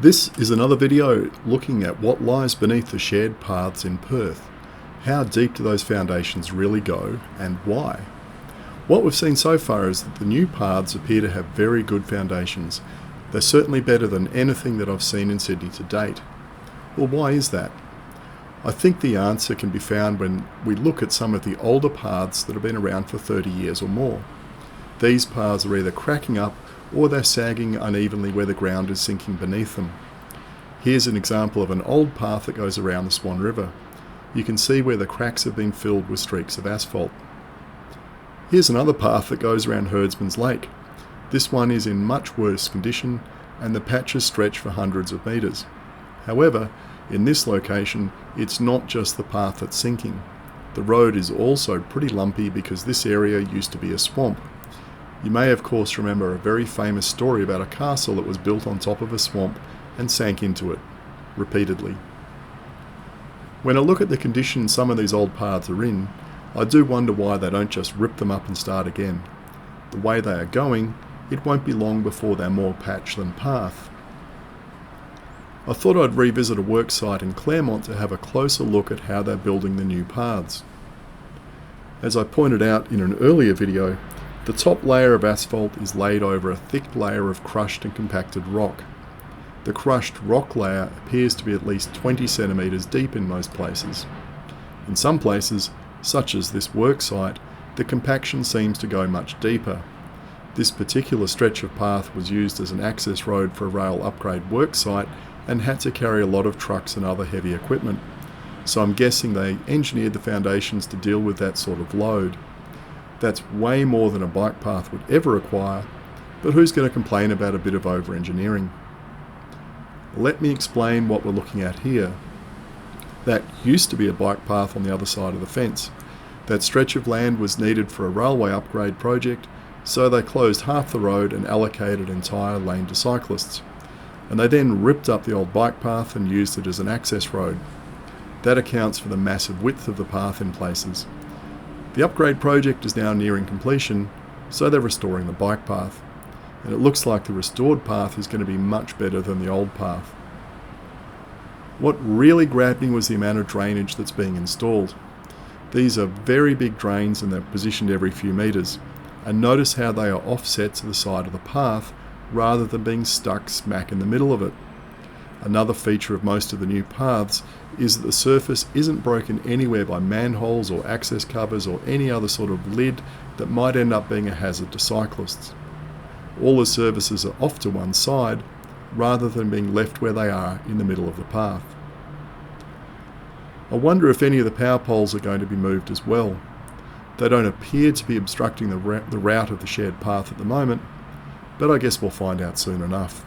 This is another video looking at what lies beneath the shared paths in Perth. How deep do those foundations really go and why? What we've seen so far is that the new paths appear to have very good foundations. They're certainly better than anything that I've seen in Sydney to date. Well, why is that? I think the answer can be found when we look at some of the older paths that have been around for 30 years or more. These paths are either cracking up or they're sagging unevenly where the ground is sinking beneath them. Here's an example of an old path that goes around the Swan River. You can see where the cracks have been filled with streaks of asphalt. Here's another path that goes around Herdsman's Lake. This one is in much worse condition and the patches stretch for hundreds of metres. However, in this location, it's not just the path that's sinking. The road is also pretty lumpy because this area used to be a swamp. You may of course remember a very famous story about a castle that was built on top of a swamp and sank into it, repeatedly. When I look at the condition some of these old paths are in, I do wonder why they don't just rip them up and start again. The way they are going, it won't be long before they're more patch than path. I thought I'd revisit a work site in Claremont to have a closer look at how they're building the new paths. As I pointed out in an earlier video, the top layer of asphalt is laid over a thick layer of crushed and compacted rock. The crushed rock layer appears to be at least 20 centimetres deep in most places. In some places, such as this work site, the compaction seems to go much deeper. This particular stretch of path was used as an access road for a rail upgrade work site and had to carry a lot of trucks and other heavy equipment. So I'm guessing they engineered the foundations to deal with that sort of load. That's way more than a bike path would ever require, but who's going to complain about a bit of over-engineering? Let me explain what we're looking at here. That used to be a bike path on the other side of the fence. That stretch of land was needed for a railway upgrade project, so they closed half the road and allocated an entire lane to cyclists. And they then ripped up the old bike path and used it as an access road. That accounts for the massive width of the path in places. The upgrade project is now nearing completion, so they're restoring the bike path. And it looks like the restored path is going to be much better than the old path. What really grabbed me was the amount of drainage that's being installed. These are very big drains and they're positioned every few metres. And notice how they are offset to the side of the path rather than being stuck smack in the middle of it. Another feature of most of the new paths is that the surface isn't broken anywhere by manholes or access covers or any other sort of lid that might end up being a hazard to cyclists. All the surfaces are off to one side rather than being left where they are in the middle of the path. I wonder if any of the power poles are going to be moved as well. They don't appear to be obstructing the route of the shared path at the moment, but I guess we'll find out soon enough.